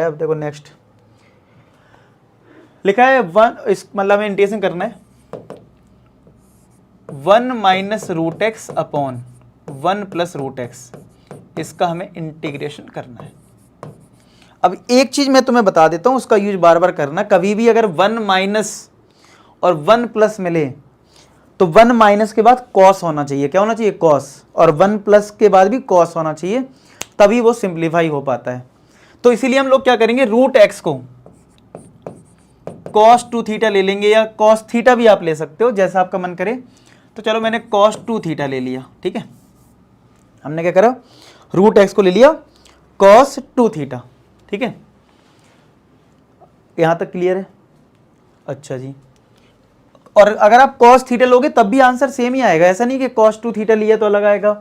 अब देखो नेक्स्ट लिखा है 1, इस मतलब में इंटीग्रेशन करना है 1 minus root x upon 1 plus root x, इसका हमें इंटीग्रेशन करना है। अब एक चीज मैं तुम्हें बता देता हूं, उसका यूज बार बार करना। कभी भी अगर 1 माइनस और 1 प्लस मिले तो 1 माइनस के बाद कॉस होना चाहिए। क्या होना चाहिए? कॉस। और 1 प्लस के बाद भी कॉस होना चाहिए, तभी वो सिंप्लीफाई हो पाता है। तो इसीलिए हम लोग क्या करेंगे, रूट एक्स को कॉस 2 थीटा ले लेंगे, या कॉस थीटा भी आप ले सकते हो, जैसा आपका मन करे। तो चलो मैंने कॉस 2 थीटा ले लिया, ठीक है। हमने क्या करा, रूट एक्स को ले लिया कॉस 2 थीटा, ठीक है। यहां तक क्लियर है? अच्छा जी। और अगर आप कॉस थीटा लोगे तब भी आंसर सेम ही आएगा, ऐसा नहीं कि कॉस 2 थीटा लिया तो अलग आएगा।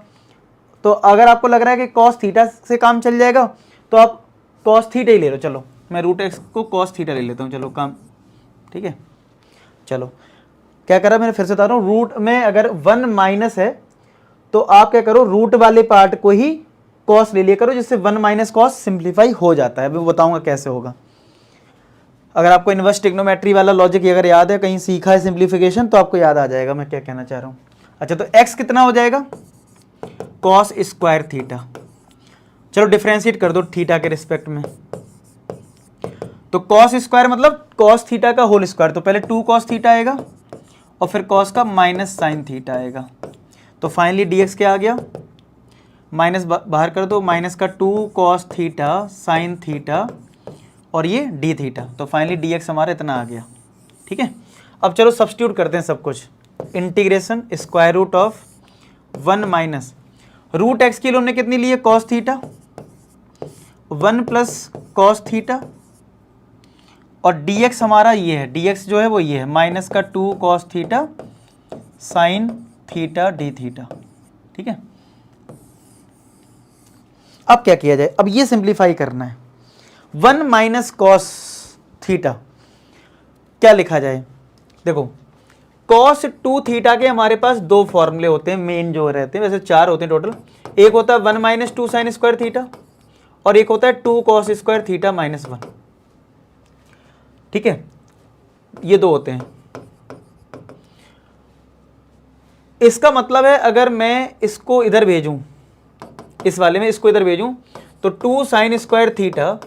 तो अगर आपको लग रहा है कि कॉस थीटा से काम चल जाएगा तो आप कॉस थीटा ही ले लो। चलो मैं रूट एक्स को कॉस थीटा ले लेता हूँ, चलो काम, ठीक है। चलो क्या करा मैंने, फिर से बता रहा हूँ, रूट में अगर 1 माइनस है तो आप क्या करो, रूट वाले पार्ट को ही कॉस ले लिया करो, जिससे 1 माइनस कॉस सिंप्लीफाई हो जाता है। अभी बताऊंगा कैसे होगा। अगर आपको इनवर्स ट्रिग्नोमेट्री वाला लॉजिक अगर याद है, कहीं सीखा है सिंप्लीफिकेशन, तो आपको याद आ जाएगा मैं क्या कहना चाह रहा हूँ। अच्छा, तो x कितना हो जाएगा, कॉस स्क्वायर थीटा। चलो डिफरेंशिएट कर दो थीटा के रिस्पेक्ट में। तो कॉस स्क्वायर मतलब कॉस थीटा का होल स्क्वायर, तो पहले 2 कॉस थीटा आएगा और फिर कॉस का माइनस साइन थीटा आएगा। तो फाइनली dx क्या आ गया, माइनस बाहर कर दो, माइनस का 2 कॉस थीटा साइन थीटा और ये डी थीटा। तो फाइनली dx हमारा इतना आ गया, ठीक है। अब चलो सब्स्टिट्यूट करते हैं सब कुछ। Integration square root of 1 minus root x की हमने कितनी ली है, cos theta, 1 plus cos theta, और dx हमारा ये है, dx जो है वो ये है, माइनस का 2 cos theta sine theta d theta, ठीक है। अब क्या किया जाए, अब ये सिंप्लीफाई करना है। 1 माइनस कॉस थीटा क्या लिखा जाए, देखो कॉस 2 थीटा के हमारे पास 2 फॉर्मूले होते हैं मेन जो रहते हैं, वैसे 4 होते हैं टोटल। एक होता है 1 माइनस 2 साइन स्क्वायर थीटा और एक होता है 2 कॉस स्क्वायर थीटा माइनस 1, ठीक है। ये 2 होते हैं। इसका मतलब है अगर मैं इसको इधर भेजूं, इस वाले में इसको इधर भेजूं, तो 2 sine square theta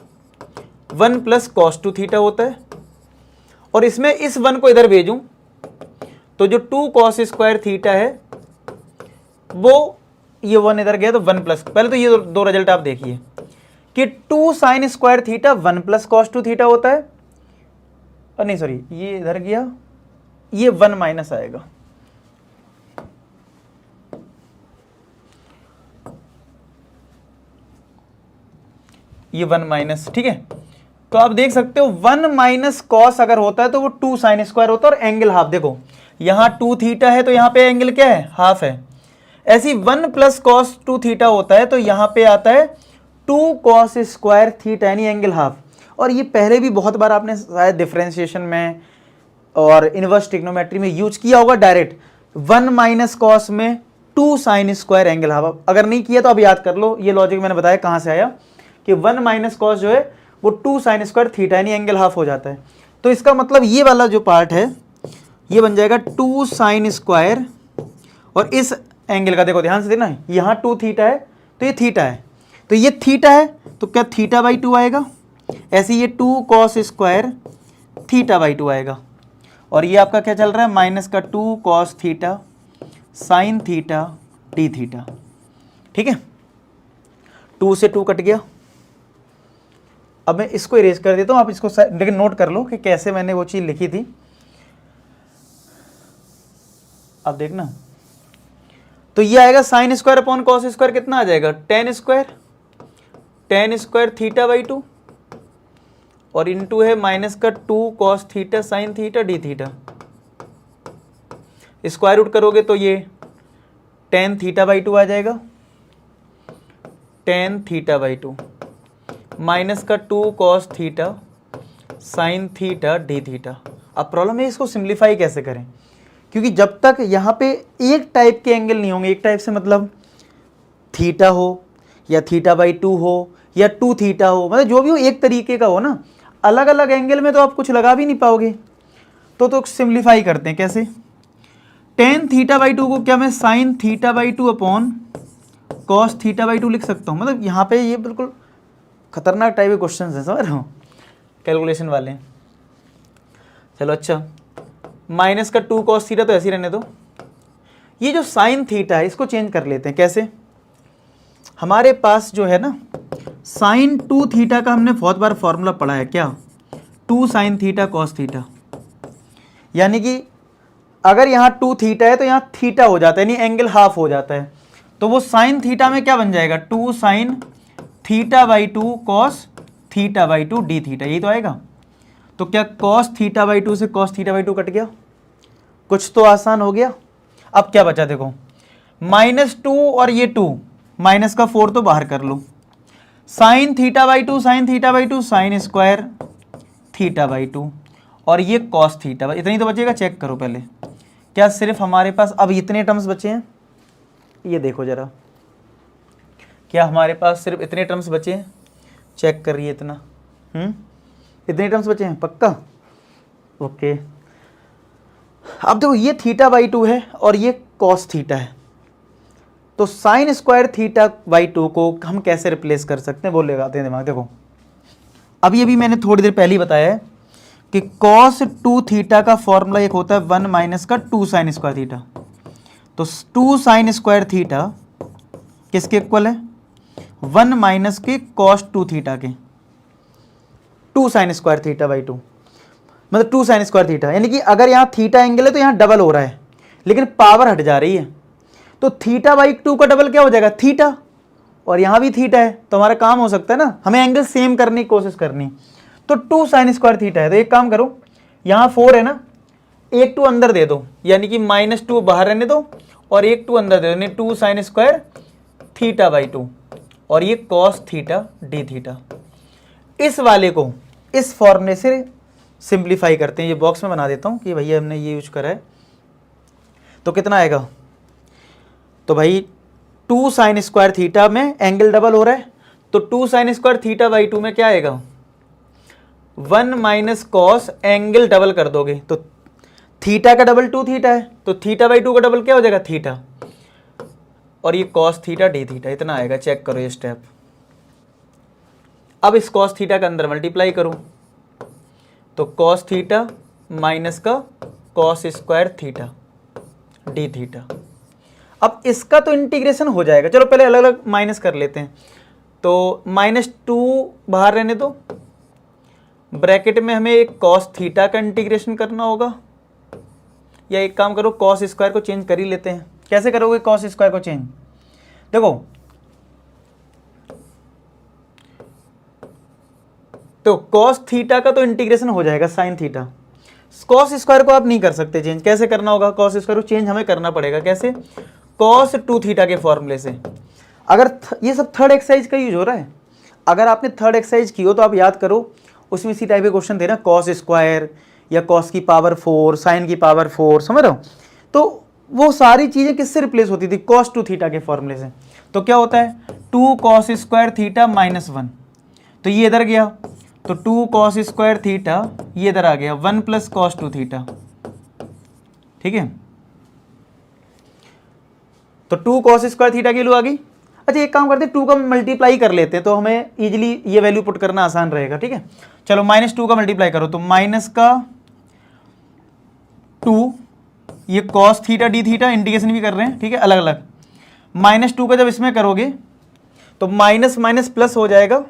1 plus cos 2 theta होता है, और इसमें इस 1 को इधर भेजूं तो जो 2 कॉस स्क्वायर थीटा है वो ये 1 इधर गया तो 1 प्लस, पहले तो ये 2 रिजल्ट आप देखिए कि 2 sine square theta 1 plus cos 2 theta होता है, और नहीं सॉरी ये इधर गया, ये 1 माइनस आएगा। ये 1 माइनस, ठीक है। तो आप देख सकते हो 1 माइनस कॉस अगर होता है तो वो 2 साइन स्क्वायर होता है, और एंगल हाफ, देखो यहां 2 थीटा है तो यहां पे एंगल क्या है, हाफ है। ऐसी 1 प्लस कॉस 2 थीटा होता है तो यहां पे आता है 2 कॉस स्क्वायर थीटा यानी एंगल हाफ। और ये पहले भी बहुत बार आपने शायद डिफरेंशिएशन में और इनवर्स ट्रिग्नोमेट्री में यूज किया होगा, डायरेक्ट 1 माइनस कॉस में 2 साइन स्क्वायर एंगल हाफ। अगर नहीं किया तो अब याद कर लो, ये लॉजिक मैंने बताया कहां से आया कि 1 माइनस कॉस जो है वो 2 साइन स्क्वायर थीटा यानी एंगल हाफ हो जाता है। तो इसका मतलब ये वाला जो पार्ट है ये बन जाएगा 2 साइन स्क्वायर, और इस एंगल का देखो ध्यान से देना, यहाँ 2 थीटा है तो ये थीटा है, तो ये थीटा है तो क्या थीटा बाई 2 आएगा, ऐसे ये 2 कॉस स्क्वायर थीटा बाई 2 आएगा, और ये आपका क्या चल रहा है, माइनस का 2 cos theta sine theta d theta, ठीक है। 2 से 2 कट गया। अब मैं इसको इरेज कर देता हूं, आप इसको लेकिन नोट कर लो कि कैसे मैंने वो चीज लिखी थी। अब देखना, तो ये आएगा sine square upon cos square, कितना आ जाएगा, टेन स्क्वायर थीटा बाई 2, और इनटू है माइनस का 2 cos theta sine theta d theta. Square root करोगे तो ये टेन थीटा बाई 2 आ जाएगा, टेन थीटा बाई 2 माइनस का 2 cos theta sine theta d theta. अब प्रॉब्लम है इसको सिंप्लीफाई कैसे करें, क्योंकि जब तक यहाँ पे एक टाइप के एंगल नहीं होंगे, एक टाइप से मतलब थीटा हो या थीटा बाई 2 हो या 2 थीटा हो, मतलब जो भी हो एक तरीके का हो ना, अलग अलग एंगल में तो आप कुछ लगा भी नहीं पाओगे। तो सिंप्लीफाई करते हैं कैसे, टेन थीटा बाई 2 को क्या मैं sign theta by 2 upon cos theta by 2 लिख सकता हूँ। मतलब यहाँ पे ये बिल्कुल खतरनाक टाइप के क्वेश्चन हैं, समझ रहे हो, कैलकुलेशन वाले। चलो अच्छा, माइनस का 2 कॉस थीटा तो ऐसे ही रहने दो। ये जो साइन थीटा है इसको चेंज कर लेते हैं। कैसे, हमारे पास जो है ना साइन 2 थीटा का हमने बहुत बार फॉर्मूला पढ़ा है, क्या, 2 साइन थीटा कॉस थीटा, यानी कि अगर यहाँ 2 थीटा है तो यहाँ थीटा हो जाता है, यानी एंगल हाफ हो जाता है। तो वो साइन थीटा में क्या बन जाएगा, 2 sine theta by 2 cos theta by 2 D theta, यही तो आएगा। तो क्या कॉस थीटा बाई 2 से कॉस थीटा बाई 2 कट गया, कुछ तो आसान हो गया। अब क्या बचा देखो, -2 और ये 2, माइनस का 4 तो बाहर कर लो, sine theta by 2 sine theta by 2 sine square theta by 2, और ये कॉस थीटा, इतना ही तो बचेगा। चेक करो पहले, क्या सिर्फ हमारे पास अब इतने टर्म्स बचे हैं, ये देखो जरा, क्या हमारे पास सिर्फ इतने टर्म्स बचे हैं, चेक कर रही है इतना, इतने टर्म्स बचे हैं पक्का, ओके। अब देखो ये थीटा बाई 2 है और ये कॉस थीटा है, तो साइन स्क्वायर थीटा बाई 2 को हम कैसे रिप्लेस कर सकते हैं, वो लगाते हैं दिमाग। देखो अभी अभी मैंने थोड़ी देर पहले ही बताया है कि कॉस 2 थीटा का फॉर्मूला एक होता है 1 माइनस का 2 साइन स्क्वायर थीटा। तो 2 साइन स्क्वायर थीटा किसके इक्वल है, 1 माइनस के कॉस 2 थीटा के, 2 साइन स्क्वायर थीटा बाई 2, मतलब 2 साइन स्क्वायर थीटा, यानी कि अगर यहाँ थीटा एंगल है तो यहाँ डबल हो रहा है, लेकिन पावर हट जा रही है। तो थीटा बाई 2 का डबल क्या हो जाएगा, थीटा, और यहाँ भी थीटा है, तो हमारा काम हो सकता है ना, हमें एंगल सेम करने की कोशिश करनी। तो 2 साइन स्क्वायर थीटा है, तो एक काम करो, यहाँ 4 है ना, एक 2 अंदर दे दो, यानी कि -2 बाहर रहने दो और एक 2 अंदर दे दो, यानी 2 साइन स्क्वायर थीटा बाई 2, और ये कॉस थीटा डी थीटा। इस वाले को इस फॉर्मूले से सिंप्लीफाई करते हैं, ये बॉक्स में बना देता हूँ कि भैया हमने ये यूज करा है। तो कितना आएगा, तो भाई 2 साइन स्क्वायर थीटा में एंगल डबल हो रहा है, तो 2 साइन स्क्वायर थीटा बाई 2 में क्या आएगा, 1 माइनस कॉस, एंगल डबल कर दोगे तो थीटा का डबल 2 थीटा है, तो थीटा बाई 2 का डबल क्या हो जाएगा, थीटा, और ये कॉस थीटा डी थीटा, इतना आएगा। चेक करो ये स्टेप। अब इस कॉस थीटा के अंदर मल्टीप्लाई करो, तो कॉस थीटा माइनस का cos square theta d theta. अब इसका तो इंटीग्रेशन हो जाएगा, चलो पहले अलग अलग माइनस कर लेते हैं। तो -2 बाहर रहने दो, ब्रैकेट में हमें एक कॉस थीटा का इंटीग्रेशन करना होगा, या एक काम करो कॉस स्क्वायर को चेंज कर ही लेते हैं। कैसे करोगे कॉस स्क्वायर को चेंज, देखो तो कॉस थीटा का तो इंटीग्रेशन हो जाएगा साइन थीटा, कॉस स्क्वायर को आप नहीं कर सकते चेंज। कैसे करना होगा कॉस स्क्वायर को चेंज, हमें करना पड़ेगा कैसे, कॉस 2 थीटा के फॉर्मूले से। अगर ये सब थर्ड एक्सरसाइज का यूज हो रहा है, अगर आपने थर्ड एक्सरसाइज की हो तो आप याद करो, उसमें इसी टाइप के क्वेश्चन थे ना, कॉस स्क्वायर या कॉस की पावर 4 साइन की पावर 4, समझ रहे हो। तो वो सारी चीज़ें किससे रिप्लेस होती थी, कॉस 2 थीटा के फॉर्मूले से। तो क्या होता है 2 कॉस स्क्वायर थीटा -1, तो ये इधर गया, तो 2 कॉस स्क्वायर थीटा ये इधर आ गया 1 प्लस कॉस 2 थीटा, ठीक है। तो 2 कॉस स्क्वायर थीटा की वैल्यू आ गई। अच्छा एक काम करते हैं, 2 का मल्टीप्लाई कर लेते हैं, तो हमें इजीली ये वैल्यू पुट करना आसान रहेगा, ठीक है। चलो -2 का मल्टीप्लाई करो, तो माइनस का 2, ये cos theta d theta, integration भी कर रहे हैं, ठीक है, अलग अलग। -2 का जब इसमें करोगे तो माइनस माइनस प्लस हो जाएगा,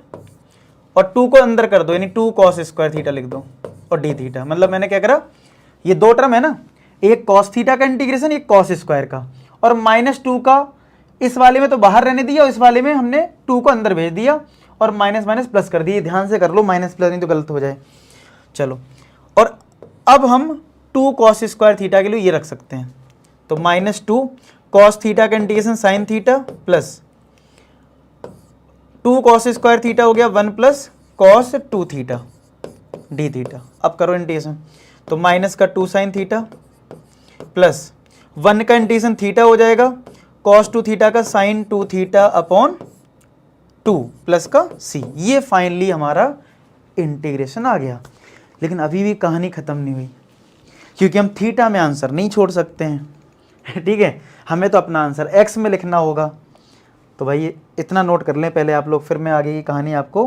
और 2 को अंदर कर दो, यानी 2 कॉस स्क्वायर थीटा लिख दो और डी थीटा। मतलब मैंने क्या करा, ये 2 टर्म है ना, एक कॉस थीटा का इंटीग्रेशन, एक कॉस स्क्वायर का, और -2 का इस वाले में तो बाहर रहने दिया, और इस वाले में हमने 2 को अंदर भेज दिया और माइनस माइनस प्लस कर दिए। ध्यान से कर लो, माइनस प्लस नहीं तो गलत हो जाए। चलो, और अब हम 2 कॉस स्क्वायर थीटा के लिए ये रख सकते हैं, तो -2 कॉस थीटा का integration sine theta plus 2 cos square theta हो गया 1 plus cos 2 theta d theta. अब करो इंटीग्रेशन, तो माइनस का 2 साइन थीटा प्लस 1 का इंटीग्रेशन थीटा हो जाएगा, कॉस 2 थीटा का साइन 2 थीटा अपॉन 2 प्लस का c, ये फाइनली हमारा इंटीग्रेशन आ गया। लेकिन अभी भी कहानी ख़त्म नहीं हुई, क्योंकि हम थीटा में आंसर नहीं छोड़ सकते हैं। ठीक है, हमें तो अपना आंसर x में लिखना होगा। तो भाई इतना नोट कर लें पहले आप लोग, फिर मैं आगे की कहानी आपको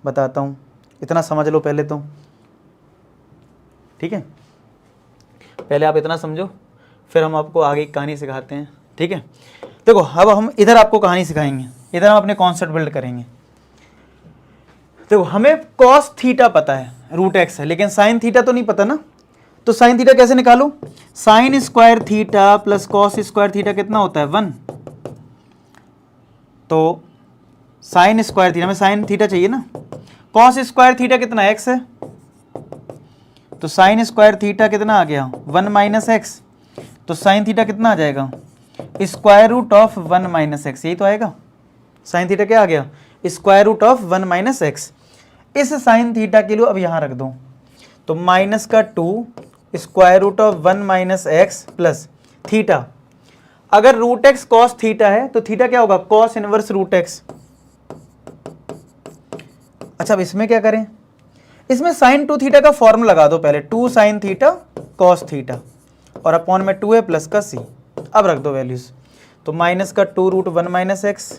बताता हूँ। इतना समझ लो पहले तो, ठीक है, पहले आप इतना समझो, फिर हम आपको आगे की कहानी सिखाते हैं। ठीक है, देखो अब हम इधर आपको कहानी सिखाएंगे, इधर हम अपने कॉन्सेप्ट बिल्ड करेंगे। देखो हमें कॉस थीटा पता है, रूट एक्स है, लेकिन साइन थीटा तो नहीं पता ना। तो साइन थीटा कैसे निकालो? Sine square theta plus cos square theta कितना होता है? 1। तो साइन स्क्वायर थीटा में साइन थीटा चाहिए ना, कॉस स्क्वायर थीटा कितना? एक्स है, तो साइन स्क्वायर थीटा कितना आ गया? 1 माइनस एक्स। तो साइन थीटा कितना आ जाएगा? Square root of 1 minus x, यही तो आएगा। साइन थीटा क्या आ गया? Square root of 1 minus x. इस साइन थीटा के लिए अब यहां रख दो, तो माइनस का 2 square root of 1 minus x plus theta. अगर रूट एक्स कॉस थीटा है तो थीटा क्या होगा? Cos inverse root x. अच्छा अब इसमें क्या करें? इसमें साइन 2 थीटा का फॉर्मूला लगा दो पहले, 2 साइन थीटा कॉस थीटा और अपॉन में 2 है प्लस का c। अब रख दो वैल्यूज, तो माइनस का 2 रूट 1 माइनस एक्स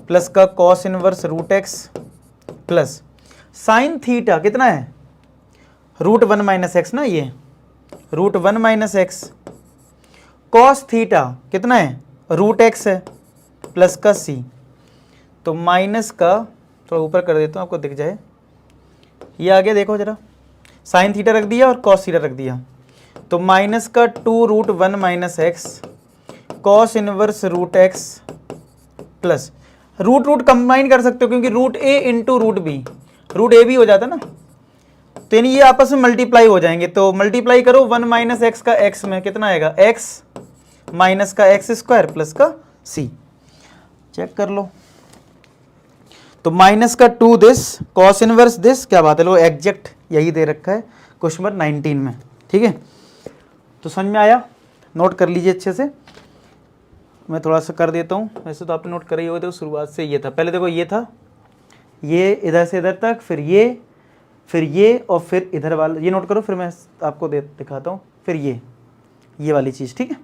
प्लस का cos inverse root x plus sine theta कितना है? रूट 1 माइनस एक्स ना, ये root 1 minus x. Cos theta कितना है? रूट एक्स है प्लस का c। तो माइनस का, थोड़ा ऊपर कर देता हूँ आपको दिख जाए, ये आगे देखो जरा, साइन थीटा रख दिया और कॉस थीटा रख दिया, तो माइनस का 2 root 1 minus x cos inverse root x plus root root combine कर सकते हो, क्योंकि root a into root b, root a भी हो जाता ना, तो यानी ये आपस में मल्टीप्लाई हो जाएंगे। तो मल्टीप्लाई करो 1 माइनस एक्स का एक्स में, कितना आएगा? एक्स माइनस का एक्स स्क्वायर प्लस का सी। चेक कर लो, तो माइनस का 2 दिस कॉस इनवर्स दिस, क्या बात है, लो एग्जैक्ट यही दे रखा है क्वेश्चन नंबर 19 में। ठीक है, तो समझ में आया? नोट कर लीजिए अच्छे से, मैं थोड़ा सा कर देता हूँ। वैसे तो आपने नोट कर ही होगा, तो शुरुआत से ये था, पहले देखो ये था, ये इधर से इधर तक, फिर ये और फिर इधर वाला, ये नोट करो, फिर मैं आपको दिखाता हूँ, फिर ये वाली चीज़। ठीक है।